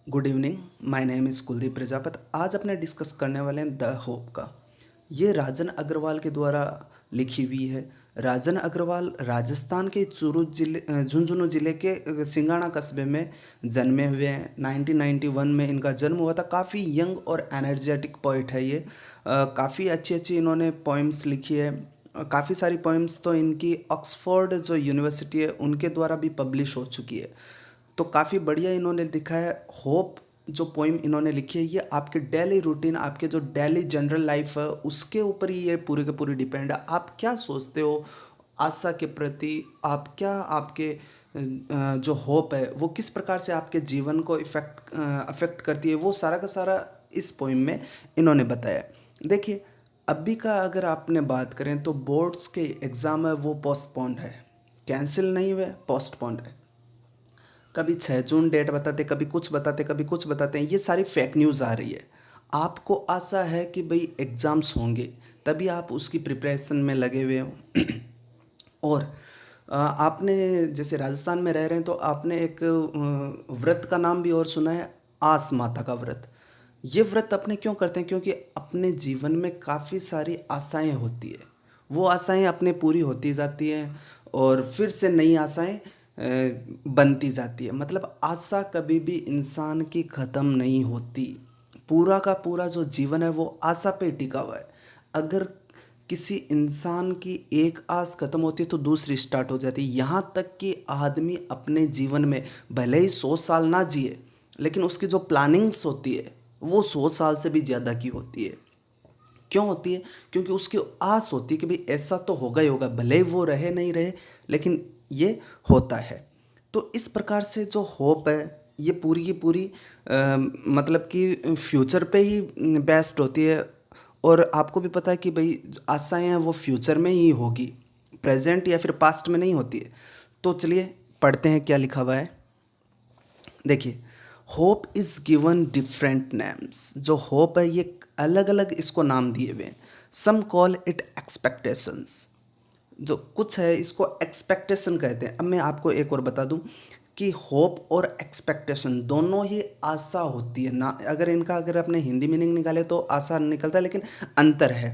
Good evening. My name is Kuldeep Prajapat. आज अपने discuss करने वाले हैं द होप का। ये राजन अग्रवाल के द्वारा लिखी हुई है। राजन अग्रवाल राजस्थान के झुंझुनू जिले के सिंगाना कस्बे में जन्मे हुए हैं। 1991 में इनका जन्म हुआ था। काफ़ी यंग और एनर्जेटिक पोइट है ये। काफ़ी अच्छी अच्छी इन्होंने पोइम्स लिखी है। काफ़ी सारी पोइम्स तो इनकी ऑक्सफोर्ड जो यूनिवर्सिटी है उनके द्वारा भी पब्लिश हो चुकी है। तो काफ़ी बढ़िया इन्होंने लिखा है। होप जो पोइम इन्होंने लिखी है ये आपके डेली रूटीन, आपके जो डेली जनरल लाइफ है उसके ऊपर ही ये पूरी के पूरी डिपेंड है। आप क्या सोचते हो आशा के प्रति, आप क्या आपके जो होप है वो किस प्रकार से आपके जीवन को अफेक्ट करती है, वो सारा का सारा इस पोइम में इन्होंने बताया। देखिए, अभी का अगर आपने बात करें तो बोर्ड्स के एग्ज़ाम है वो पोस्टपोन्ड है, कैंसिल नहीं हुए, पोस्टपोन्ड है। कभी 6 जून डेट बताते, कभी कुछ बताते, कभी कुछ बताते हैं। ये सारी फेक न्यूज़ आ रही है। आपको आशा है कि भाई एग्ज़ाम्स होंगे, तभी आप उसकी प्रिपरेशन में लगे हुए हो। और आपने जैसे राजस्थान में रह रहे हैं तो आपने एक व्रत का नाम भी और सुना है, आस माता का व्रत। ये व्रत अपने क्यों करते हैं? क्योंकि अपने जीवन में काफ़ी सारी आशाएं होती है, वो आशाएं अपने पूरी होती जाती हैं और फिर से नई आशाएं बनती जाती है। मतलब आशा कभी भी इंसान की ख़त्म नहीं होती। पूरा का पूरा जो जीवन है वो आशा पे टिका हुआ है। अगर किसी इंसान की एक आस खत्म होती है तो दूसरी स्टार्ट हो जाती है। यहाँ तक कि आदमी अपने जीवन में भले ही 100 साल ना जिए, लेकिन उसकी जो प्लानिंग्स होती है वो 100 साल से भी ज़्यादा की होती है। क्यों होती है? क्योंकि उसकी आस होती है कि भाई ऐसा तो होगा ही होगा, भले ही वो रहे नहीं रहे, लेकिन ये होता है। तो इस प्रकार से जो होप है ये पूरी की पूरी मतलब कि फ्यूचर पे ही बेस्ड होती है। और आपको भी पता है कि भाई आशाएं हैं वो फ्यूचर में ही होगी, प्रेजेंट या फिर पास्ट में नहीं होती है। तो चलिए पढ़ते हैं क्या लिखा हुआ है। देखिए, hope is given different names. जो होप है ये अलग अलग इसको नाम दिए हुए हैं। सम कॉल इट एक्सपेक्टेशंस। जो कुछ है इसको एक्सपेक्टेशन कहते हैं। अब मैं आपको एक और बता दूं कि होप और एक्सपेक्टेशन दोनों ही आशा होती है ना। अगर अपने हिंदी मीनिंग निकाले तो आशा निकलता है, लेकिन अंतर है।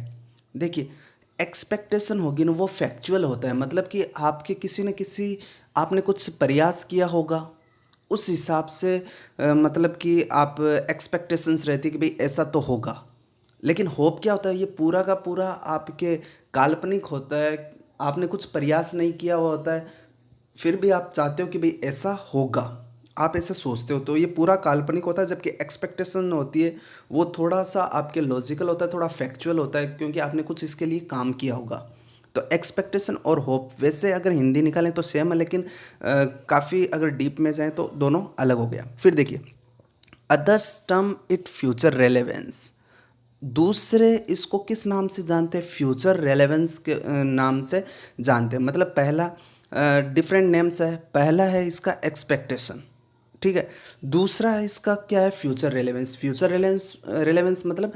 देखिए, एक्सपेक्टेशन होगी ना वो फैक्चुअल होता है। मतलब कि आपके किसी न किसी आपने कुछ प्रयास किया होगा, उस हिसाब से मतलब कि आप एक्सपेक्टेशंस रहती है कि भाई ऐसा तो होगा। लेकिन होप क्या होता है? ये पूरा का पूरा आपके काल्पनिक होता है। आपने कुछ प्रयास नहीं किया हुआ होता है, फिर भी आप चाहते हो कि भाई ऐसा होगा, आप ऐसे सोचते हो, तो ये पूरा काल्पनिक होता है। जबकि एक्सपेक्टेशन होती है वो थोड़ा सा आपके लॉजिकल होता है, थोड़ा फैक्चुअल होता है, क्योंकि आपने कुछ इसके लिए काम किया होगा। तो एक्सपेक्टेशन और होप वैसे अगर हिंदी निकालें तो सेम है, लेकिन काफ़ी अगर डीप में जाएं तो दोनों अलग हो गया। फिर देखिए, others term it future relevance. दूसरे इसको किस नाम से जानते हैं? फ्यूचर रेलेवेंस के नाम से जानते हैं। मतलब पहला डिफरेंट नेम्स है। पहला है इसका एक्सपेक्टेशन, ठीक है। दूसरा है इसका क्या है? Future relevance. Future relevance relevance मतलब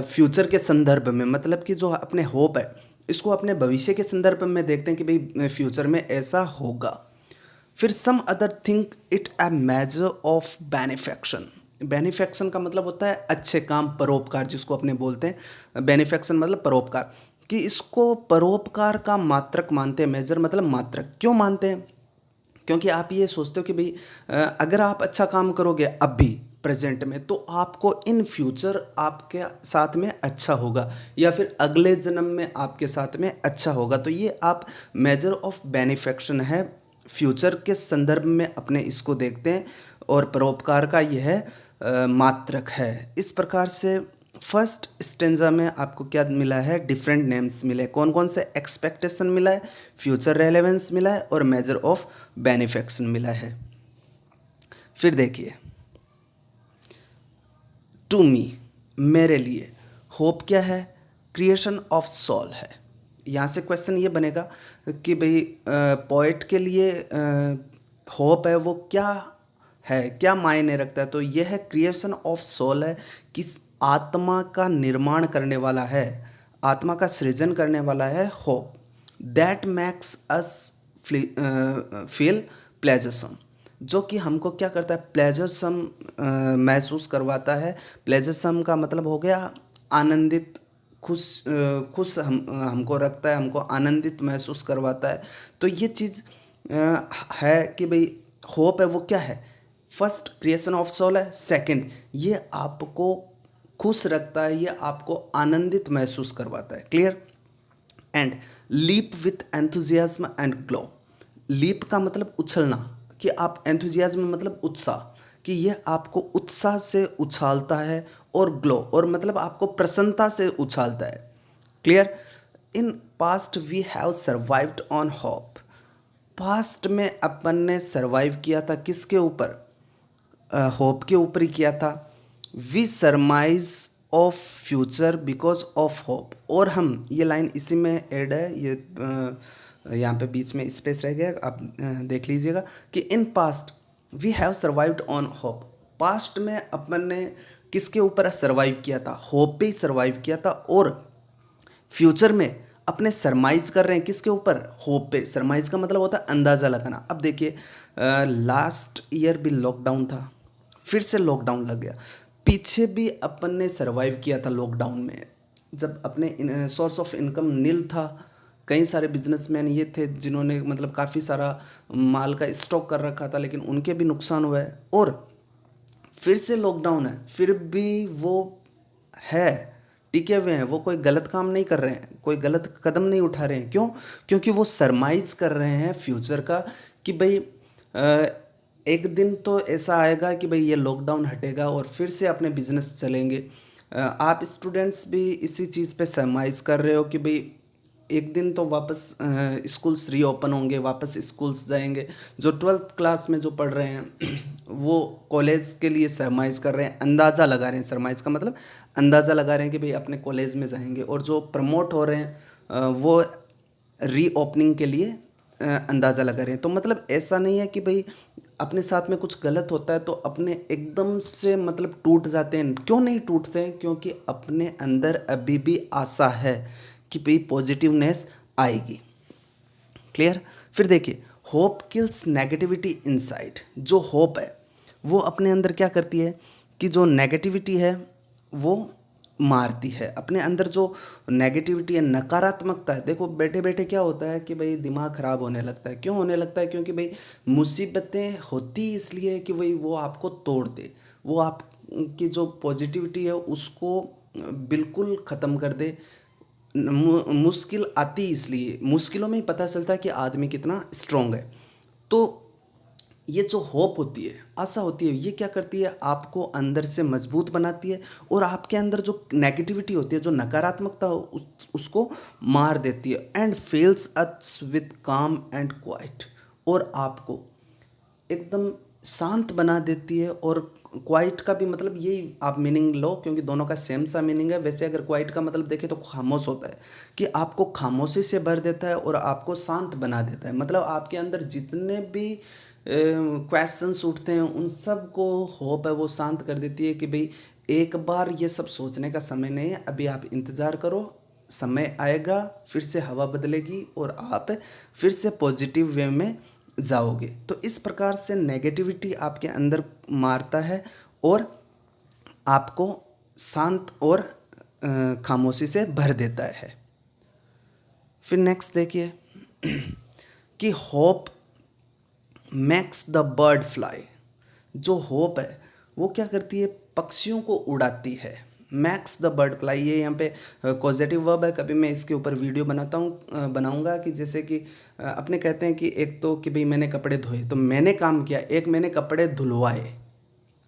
फ्यूचर के संदर्भ में, मतलब कि जो अपने होप है इसको अपने भविष्य के संदर्भ में देखते हैं कि भाई फ्यूचर में ऐसा होगा। फिर some other think it a measure of benefaction. Benefaction का मतलब होता है अच्छे काम, परोपकार जिसको अपने बोलते हैं। बेनिफेक्शन मतलब परोपकार, कि इसको परोपकार का मात्रक मानते हैं। मेजर मतलब मात्रक। क्यों मानते हैं? क्योंकि आप ये सोचते हो कि भाई अगर आप अच्छा काम करोगे अभी प्रेजेंट में तो आपको इन फ्यूचर आपके साथ में अच्छा होगा, या फिर अगले जन्म में आपके साथ में अच्छा होगा। तो ये आप मेजर ऑफ बेनिफेक्शन है, फ्यूचर के संदर्भ में अपने इसको देखते हैं। और परोपकार का यह मात्रक है। इस प्रकार से फर्स्ट स्टेंजा में आपको क्या मिला है? डिफरेंट नेम्स मिले। कौन कौन से? एक्सपेक्टेशन मिला है, फ्यूचर रेलेवेंस मिला है, और मेजर ऑफ बेनिफेक्शन मिला है। फिर देखिए, टू मी, मेरे लिए होप क्या है? क्रिएशन ऑफ सोल है। यहाँ से क्वेश्चन ये बनेगा कि भाई पोएट के लिए होप है वो क्या है, क्या मायने रखता है? तो यह है क्रिएशन ऑफ सोल है, कि आत्मा का निर्माण करने वाला है, आत्मा का सृजन करने वाला है hope. That makes us feel pleasuresome. जो कि हमको क्या करता है, प्लेजरसम महसूस करवाता है। प्लेजरसम का मतलब हो गया आनंदित, खुश हमको रखता है, हमको आनंदित महसूस करवाता है। तो ये चीज़ है कि भाई होप है वो क्या है, फर्स्ट क्रिएशन ऑफ सोल है, सेकंड ये आपको खुश रखता है, ये आपको आनंदित महसूस करवाता है। Clear. And leap with enthusiasm and glow. Leap का मतलब उछलना, कि आप एंथुजियाज्म मतलब उत्साह, कि यह आपको उत्साह से उछालता है, और ग्लो और मतलब आपको प्रसन्नता से उछालता है। Clear. In past we have survived on hope. Past में अपन ने सर्वाइव किया था किसके ऊपर, होप के ऊपर ही किया था। We surmise of future because of hope. और हम, ये लाइन इसी में ऐड है, ये यहाँ पे बीच में स्पेस रह गया, आप देख लीजिएगा कि in past we have survived on hope. Past में अपन ने किसके ऊपर सर्वाइव किया था, होप पे ही सर्वाइव किया था। और फ्यूचर में अपने सरमाइज कर रहे हैं किसके ऊपर, होप पे। सरमाइज का मतलब होता है अंदाज़ा लगाना। अब देखिए लास्ट ईयर भी लॉकडाउन था, फिर से लॉकडाउन लग गया। पीछे भी अपन ने सरवाइव किया था लॉकडाउन में, जब अपने सोर्स ऑफ इनकम नील था। कई सारे बिजनेसमैन ये थे जिन्होंने मतलब काफ़ी सारा माल का स्टॉक कर रखा था, लेकिन उनके भी नुकसान हुआ है। और फिर से लॉकडाउन है, फिर भी वो है, टिके हुए हैं, वो कोई गलत काम नहीं कर रहे हैं, कोई गलत कदम नहीं उठा रहे हैं। क्यों? क्योंकि वो सरमाइज कर रहे हैं फ्यूचर का, कि भाई एक दिन तो ऐसा आएगा कि भाई ये लॉकडाउन हटेगा और फिर से अपने बिजनेस चलेंगे। आप स्टूडेंट्स भी इसी चीज़ पे सरमाइज कर रहे हो कि भाई एक दिन तो वापस स्कूल्स रीओपन होंगे, वापस स्कूल्स जाएंगे। जो 12th क्लास में जो पढ़ रहे हैं वो कॉलेज के लिए सरमाइज़ कर रहे हैं, अंदाज़ा लगा रहे हैं। सरमाइज़ का मतलब अंदाज़ा लगा रहे हैं कि भाई अपने कॉलेज में जाएंगे। और जो प्रमोट हो रहे हैं वो रीओपनिंग के लिए अंदाज़ा लगा रहे हैं। तो मतलब ऐसा नहीं है कि भाई अपने साथ में कुछ गलत होता है तो अपने एकदम से मतलब टूट जाते हैं। क्यों नहीं टूटते हैं? क्योंकि अपने अंदर अभी भी आशा है कि भाई पॉजिटिवनेस आएगी। क्लियर। फिर देखिए, होप किल्स नेगेटिविटी इनसाइड। जो होप है वो अपने अंदर क्या करती है कि जो नेगेटिविटी है वो मारती है। अपने अंदर जो नेगेटिविटी है, नकारात्मकता है, देखो बैठे बैठे क्या होता है कि भाई दिमाग ख़राब होने लगता है। क्यों होने लगता है? क्योंकि भाई मुसीबतें होती इसलिए है कि भाई वो आपको तोड़ दे, वो आपकी जो पॉजिटिविटी है उसको बिल्कुल ख़त्म कर दे। मुश्किल आती इसलिए, मुश्किलों में ही पता चलता है कि आदमी कितना स्ट्रांग है। तो ये जो होप होती है, आशा होती है, ये क्या करती है, आपको अंदर से मजबूत बनाती है और आपके अंदर जो नेगेटिविटी होती है, जो नकारात्मकता उसको मार देती है। एंड फेल्स अस विथ काम एंड क्वाइट। और आपको एकदम शांत बना देती है। और क्वाइट का भी मतलब यही आप मीनिंग लो, क्योंकि दोनों का सेम सा मीनिंग है। वैसे अगर क्वाइट का मतलब देखें तो खामोश होता है, कि आपको खामोशी से भर देता है और आपको शांत बना देता है। मतलब आपके अंदर जितने भी क्वेश्चंस उठते हैं उन सब को होप है वो शांत कर देती है, कि भाई एक बार ये सब सोचने का समय नहीं है, अभी आप इंतज़ार करो, समय आएगा, फिर से हवा बदलेगी और आप फिर से पॉजिटिव वे में जाओगे। तो इस प्रकार से नेगेटिविटी आपके अंदर मारता है और आपको शांत और खामोशी से भर देता है। फिर नेक्स्ट देखिए कि hope max the bird fly. जो होप है वो क्या करती है, पक्षियों को उड़ाती है। मैक्स द बर्ड फ्लाई, ये यहाँ पे पॉजिटिव वर्ब है। कभी मैं इसके ऊपर वीडियो बनाऊंगा कि जैसे कि अपने कहते हैं कि एक तो कि भाई मैंने कपड़े धोए तो मैंने काम किया, एक मैंने कपड़े धुलवाए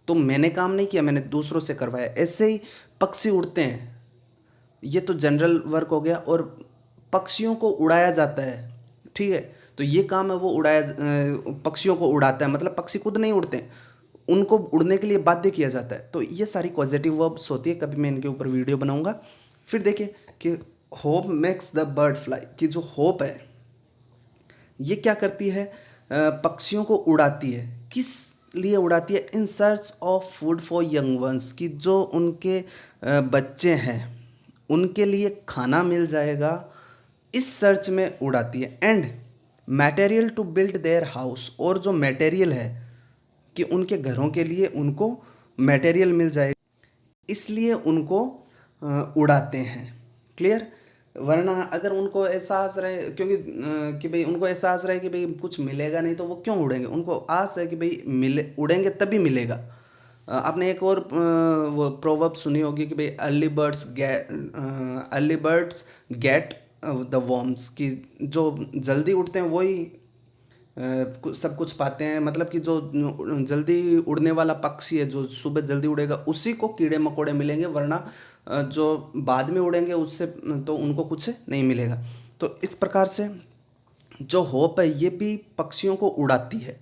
तो मैंने काम नहीं किया, मैंने दूसरों से करवाया। ऐसे ही पक्षी उड़ते हैं, ये तो जनरल वर्क हो गया। और पक्षियों को उड़ाया जाता है, ठीक है, तो ये काम है वो पक्षियों को उड़ाता है। मतलब पक्षी खुद नहीं उड़ते, उनको उड़ने के लिए बाध्य किया जाता है। तो ये सारी पॉजिटिव वर्ब्स होती है, कभी मैं इनके ऊपर वीडियो बनाऊंगा। फिर देखिए कि hope makes the bird fly, कि जो होप है ये क्या करती है, पक्षियों को उड़ाती है। किस लिए उड़ाती है? इन search of food for young once, कि जो उनके बच्चे हैं उनके लिए खाना मिल जाएगा, इस सर्च में उड़ाती है। And material to build their house, और जो मटेरियल है कि उनके घरों के लिए उनको मटेरियल मिल जाए, इसलिए उनको उड़ाते हैं। क्लियर? वरना अगर उनको एहसास रहे, क्योंकि कि भाई उनको एहसास रहे कि भाई कुछ मिलेगा नहीं, तो वो क्यों उड़ेंगे? उनको आस है कि भाई मिले, उड़ेंगे तभी मिलेगा। आपने एक और वो प्रोवर्ब सुनी होगी कि भाई early birds get the worms, कि जो जल्दी उड़ते हैं वही सब कुछ पाते हैं। मतलब कि जो जल्दी उड़ने वाला पक्षी है, जो सुबह जल्दी उड़ेगा, उसी को कीड़े मकोड़े मिलेंगे, वरना जो बाद में उड़ेंगे उससे तो उनको कुछ नहीं मिलेगा। तो इस प्रकार से जो होप है ये भी पक्षियों को उड़ाती है।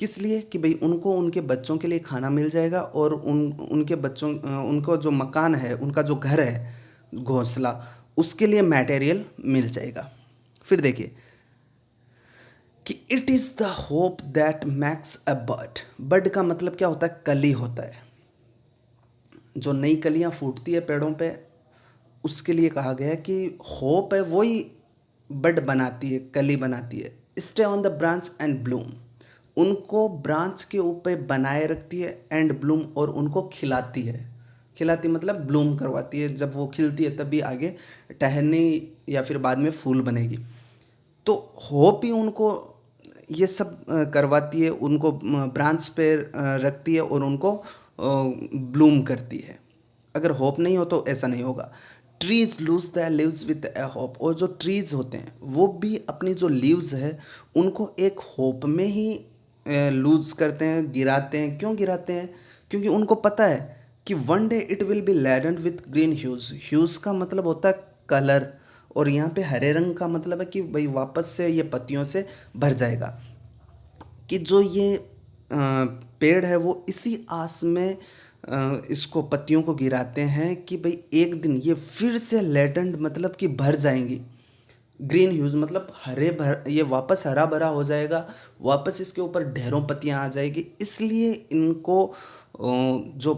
किस लिए? कि भाई उनको उनके बच्चों के लिए खाना मिल जाएगा, और उनके बच्चों उनको जो मकान है, उनका जो घर है, घोंसला, उसके लिए मटेरियल मिल जाएगा। फिर देखिए कि it is the hope that max a bird. Bird का मतलब क्या होता है? कली होता है। जो नई कलियां फूटती है पेड़ों पे, उसके लिए कहा गया है कि होप है वही बड बनाती है, कली बनाती है। Stay on the branch and Bloom, उनको ब्रांच के ऊपर बनाए रखती है, एंड ब्लूम, और उनको खिलाती है। खिलाती मतलब ब्लूम करवाती है, जब वो खिलती है तभी आगे टहलने या फिर बाद में फूल बनेगी। तो होप ही उनको ये सब करवाती है, उनको ब्रांच पे रखती है और उनको ब्लूम करती है। अगर होप नहीं हो तो ऐसा नहीं होगा। Trees lose the leaves with a hope, और जो ट्रीज होते हैं वो भी अपनी जो लीव्स है उनको एक होप में ही लूज करते हैं, गिराते हैं। क्यों गिराते हैं? क्योंकि उनको पता है कि one day it will be ladened with green hues. Hues का मतलब होता है कलर, और यहाँ पे हरे रंग का मतलब है कि भाई वापस से ये पत्तियों से भर जाएगा। कि जो ये पेड़ है वो इसी आस में इसको पत्तियों को गिराते हैं कि भाई एक दिन ये फिर से लेटेंट मतलब कि भर जाएंगी। ग्रीन ह्यूज मतलब हरे भर, ये वापस हरा भरा हो जाएगा, वापस इसके ऊपर ढेरों पत्तियां आ जाएगी। इसलिए इनको जो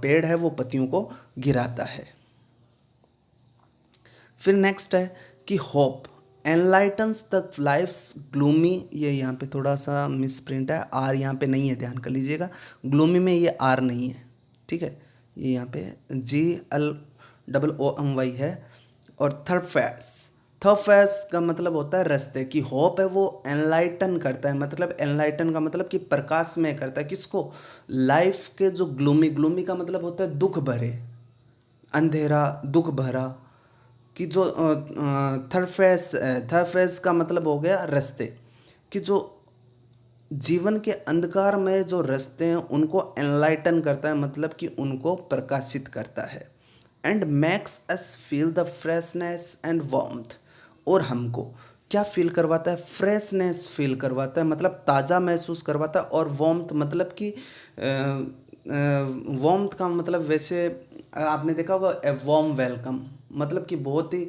पेड़ है वो पत्तियों को गिराता है। फिर नेक्स्ट है कि होप एनलाइटन्स द लाइफ्स ग्लूमी। ये यहाँ पे थोड़ा सा मिस प्रिंट है, आर यहाँ पे नहीं है, ध्यान कर लीजिएगा। ग्लूमी में ये आर नहीं है, ठीक है। ये यहाँ पे GLOOMY है। और थर्फेस का मतलब होता है रास्ते। की होप है वो एनलाइटन करता है, मतलब एनलाइटन का मतलब कि प्रकाशमय करता है। किसको? लाइफ के जो ग्लूमी, ग्लूमी का मतलब होता है दुख भरे, अंधेरा, दुख भरा। कि जो थर्ड फेज का मतलब हो गया रास्ते। कि जो जीवन के अंधकार में जो रास्ते हैं उनको एनलाइटन करता है, मतलब कि उनको प्रकाशित करता है। And makes us feel the freshness and warmth, और हमको क्या फील करवाता है? फ्रेशनेस फील करवाता है, मतलब ताज़ा महसूस करवाता है। और वार्मथ मतलब कि वार्मथ का मतलब वैसे आपने देखा होगा, ए वार्म वेलकम, मतलब कि बहुत ही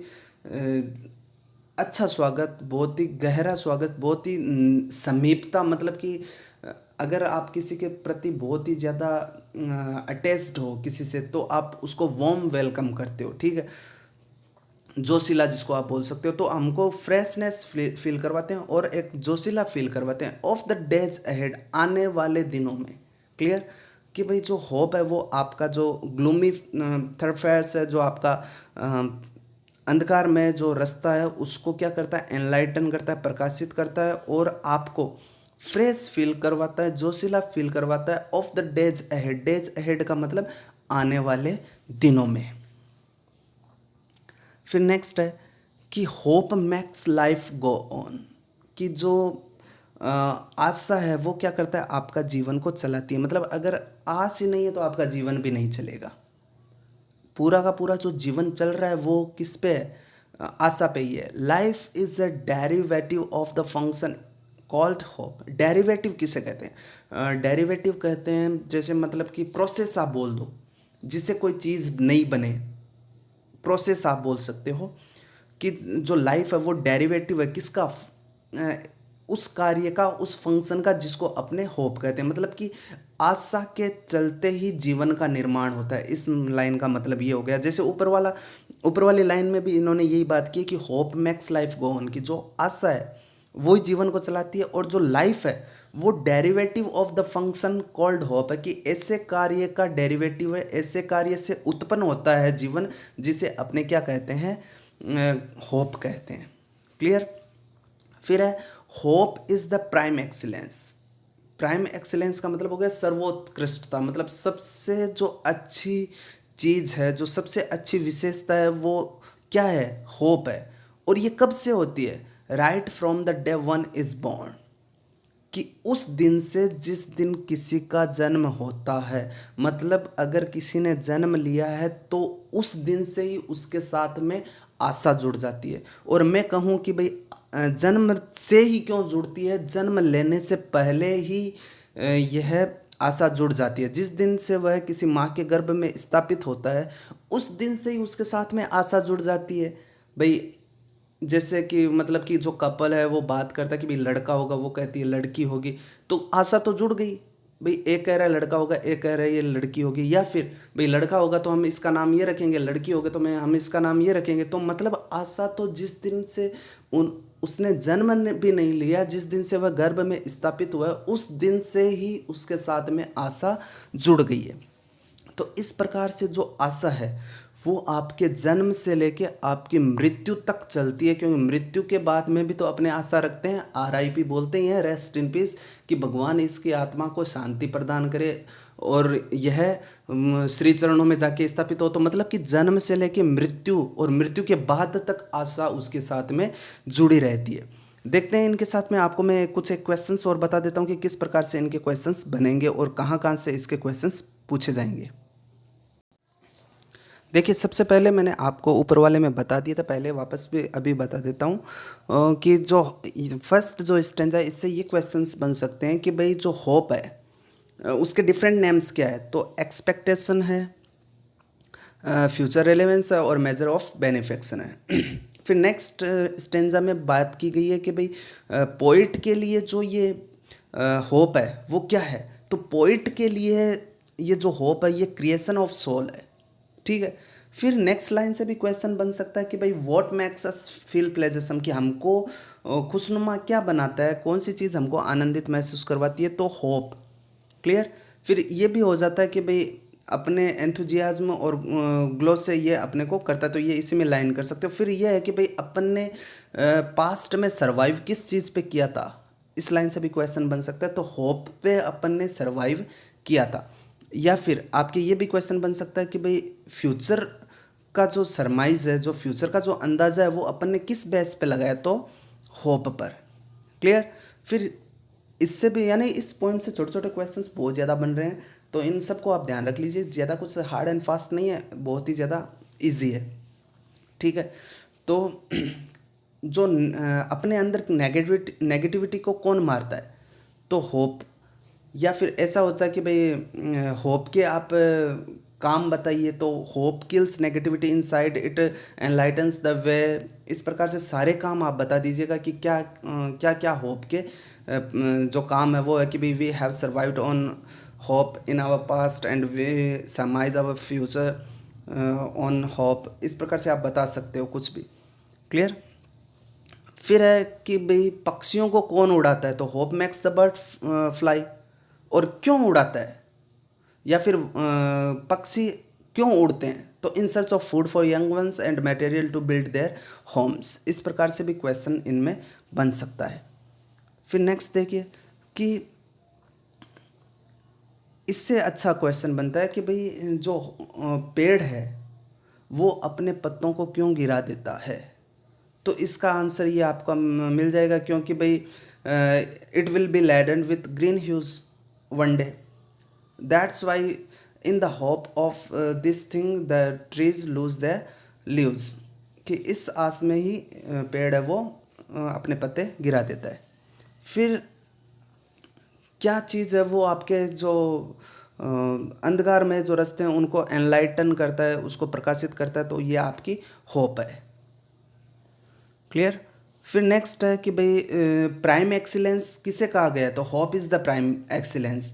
अच्छा स्वागत, बहुत ही गहरा स्वागत, बहुत ही समीपता। मतलब कि अगर आप किसी के प्रति बहुत ही ज़्यादा अटैच्ड हो किसी से, तो आप उसको वार्म वेलकम करते हो, ठीक है। जोशीला जिसको आप बोल सकते हो। तो हमको फ्रेशनेस फील करवाते हैं और एक जोशीला फील करवाते हैं ऑफ द डेज अहेड, आने वाले दिनों में। क्लियर? कि भाई जो होप है वो आपका जो ग्लूमी थर्फेयर्स है, जो आपका अंधकार में जो रास्ता है उसको क्या करता है? एनलाइटन करता है, प्रकाशित करता है, और आपको फ्रेश फील करवाता है, जोशीला फील करवाता है of the days ahead. Days ahead का मतलब आने वाले दिनों में। फिर नेक्स्ट है कि hope makes life go on. कि जो आशा है वो क्या करता है? आपका जीवन को चलाती है। मतलब अगर आस ही नहीं है तो आपका जीवन भी नहीं चलेगा। पूरा का पूरा जो जीवन चल रहा है वो किस पे है? आशा पे ही है। Life is a derivative of the function called hope. Derivative किसे कहते हैं? डेरिवेटिव कहते हैं जैसे मतलब कि प्रोसेस आप बोल दो, जिससे कोई चीज़ नहीं बने, प्रोसेस आप बोल सकते हो। कि जो लाइफ है वो डेरिवेटिव है किसका? उस कार्य का, उस फंक्शन का जिसको अपने होप कहते हैं। मतलब कि आशा के चलते ही जीवन का निर्माण होता है। इस लाइन का मतलब ये हो गया। जैसे ऊपर वाली लाइन में भी इन्होंने यही बात की कि hope makes life go on, की जो आशा है वही जीवन को चलाती है, और जो लाइफ है वो derivative of the function called hope है, कि ऐसे कार्य का डेरिवेटिव है, ऐसे कार्य से उत्पन्न होता है जीवन, जिसे अपने क्या कहते हैं, होप कहते हैं। क्लियर। फिर है hope is the prime excellence. Prime excellence का मतलब हो गया सर्वोत्कृष्टता, मतलब सबसे जो अच्छी चीज़ है, जो सबसे अच्छी विशेषता है, वो क्या है, होप है। और ये कब से होती है, right from the day one is born, कि उस दिन से जिस दिन किसी का जन्म होता है, मतलब अगर किसी ने जन्म लिया है तो उस दिन से ही उसके साथ में आशा जुड़ जाती है। और मैं कहूँ कि भाई जन्म से ही क्यों जुड़ती है, जन्म लेने से पहले ही यह आशा जुड़ जाती है। जिस दिन से वह किसी माँ के गर्भ में स्थापित होता है, उस दिन से ही उसके साथ में आशा जुड़ जाती है। भाई जैसे कि मतलब कि जो कपल है वो बात करता है कि भाई लड़का होगा, वो कहती है लड़की होगी, तो आशा तो जुड़ गई। भाई एक कह रहा है लड़का होगा, एक कह रहा है ये लड़की होगी। या फिर भाई लड़का होगा तो हम इसका नाम ये रखेंगे, लड़की होगी तो हम इसका नाम ये रखेंगे। तो मतलब आशा तो जिस दिन से उसने जन्म भी नहीं लिया, जिस दिन से वह गर्भ में स्थापित हुआ है, उस दिन से ही उसके साथ में आशा जुड़ गई है। तो इस प्रकार से जो आशा है वो आपके जन्म से लेके आपकी मृत्यु तक चलती है, क्योंकि मृत्यु के बाद में भी तो अपने आशा रखते हैं, RIP बोलते ही हैं, रेस्ट इन पीस, कि भगवान इसकी आत्मा को शांति प्रदान करे और यह श्री चरणों में जाके स्थापित हो। तो मतलब कि जन्म से लेके मृत्यु और मृत्यु के बाद तक आशा उसके साथ में जुड़ी रहती है। देखते हैं इनके साथ में, आपको मैं कुछ एक क्वेश्चंस और बता देता हूँ कि किस प्रकार से इनके क्वेश्चंस बनेंगे और कहाँ कहाँ से इसके क्वेश्चंस पूछे जाएंगे। देखिए सबसे पहले मैंने आपको ऊपर वाले में बता दिया था, पहले वापस भी अभी बता देता हूँ कि जो फर्स्ट जो स्टेंजा है, इससे ये क्वेश्चंस बन सकते हैं कि भाई जो होप है उसके डिफरेंट नेम्स क्या है। तो एक्सपेक्टेशन है, फ्यूचर रेलेवेंस है और मेजर ऑफ बेनिफिक्शन है। फिर नेक्स्ट स्टेंजा में बात की गई है कि भाई पोइट के लिए जो ये होप है वो क्या है। तो पोइट के लिए ये जो होप है ये क्रिएशन ऑफ सोल है। ठीक है। फिर नेक्स्ट लाइन से भी क्वेश्चन बन सकता है कि भाई व्हाट मेक्स अस फील प्लेजरसम, कि हमको खुशनुमा क्या बनाता है, कौन सी चीज़ हमको आनंदित महसूस करवाती है। तो होप। क्लियर। फिर ये भी हो जाता है कि भाई अपने एंथुजियाज्म और ग्लो से ये अपने को करता है, तो ये इसी में लाइन कर सकते हो। फिर ये है कि भाई अपन ने पास्ट में सरवाइव किस चीज़ पे किया था, इस लाइन से भी क्वेश्चन बन सकता है। तो होप पे अपन ने सरवाइव किया था। या फिर आपके ये भी क्वेश्चन बन सकता है कि भाई फ्यूचर का जो सरमाइज है, जो फ्यूचर का जो अंदाज़ा है, वो अपन ने किस बेस पे लगाया, तो होप पर। क्लियर। फिर इससे भी यानी इस पॉइंट से छोटे छोटे क्वेश्चंस बहुत ज़्यादा बन रहे हैं, तो इन सबको आप ध्यान रख लीजिए। ज़्यादा कुछ हार्ड एंड फास्ट नहीं है, बहुत ही ज़्यादा इजी है। ठीक है। तो जो अपने अंदर नेगेटिविटी को कौन मारता है, तो होप। या फिर ऐसा होता है कि भाई होप के आप काम बताइए, तो hope kills negativity inside, it enlightens the way. इस प्रकार से सारे काम आप बता दीजिएगा कि क्या क्या क्या होप के जो काम है वो है कि भाई we have survived on hope in our past and we surmise our future on hope. इस प्रकार से आप बता सकते हो कुछ भी। क्लियर। फिर है कि भाई पक्षियों को कौन उड़ाता है, तो hope makes the bird fly. और क्यों उड़ाता है, या फिर पक्षी क्यों उड़ते हैं, तो in search of food for young ones and material to build their homes. इस प्रकार से भी क्वेश्चन इनमें बन सकता है। फिर नेक्स्ट देखिए कि इससे अच्छा क्वेश्चन बनता है कि भाई जो पेड़ है वो अपने पत्तों को क्यों गिरा देता है। तो इसका आंसर ये आपका मिल जाएगा, क्योंकि भाई it will B laden with green huge one day, that's why in the hope of this thing the trees lose the leaves, कि इस आस में ही पेड़ है वो अपने पत्ते गिरा देता है। फिर क्या चीज़ है वो आपके जो अंधकार में जो रास्ते हैं उनको एनलाइटन करता है, उसको प्रकाशित करता है, तो ये आपकी होप है। क्लियर। फिर नेक्स्ट है कि भाई प्राइम एक्सीलेंस किसे कहा गया है, तो hope is the prime excellence.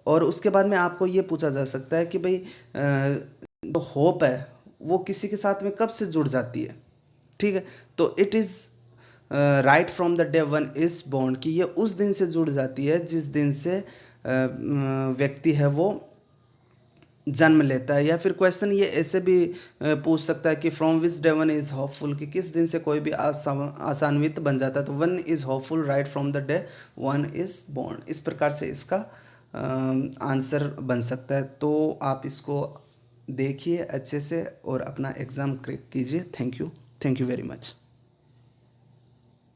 और उसके बाद में आपको ये पूछा जा सकता है कि भाई जो होप है वो किसी के साथ में कब से जुड़ जाती है। ठीक है। तो it is right from the day one is born, कि ये उस दिन से जुड़ जाती है जिस दिन से व्यक्ति है वो जन्म लेता है। या फिर क्वेश्चन ये ऐसे भी पूछ सकता है कि from which day one is hopeful, कि किस दिन से कोई भी आसान्वित बन जाता है, तो one is hopeful right from the day one is born. इस प्रकार से इसका आंसर बन सकता है। तो आप इसको देखिए अच्छे से और अपना एग्ज़ाम क्रैक कीजिए। Thank you very much.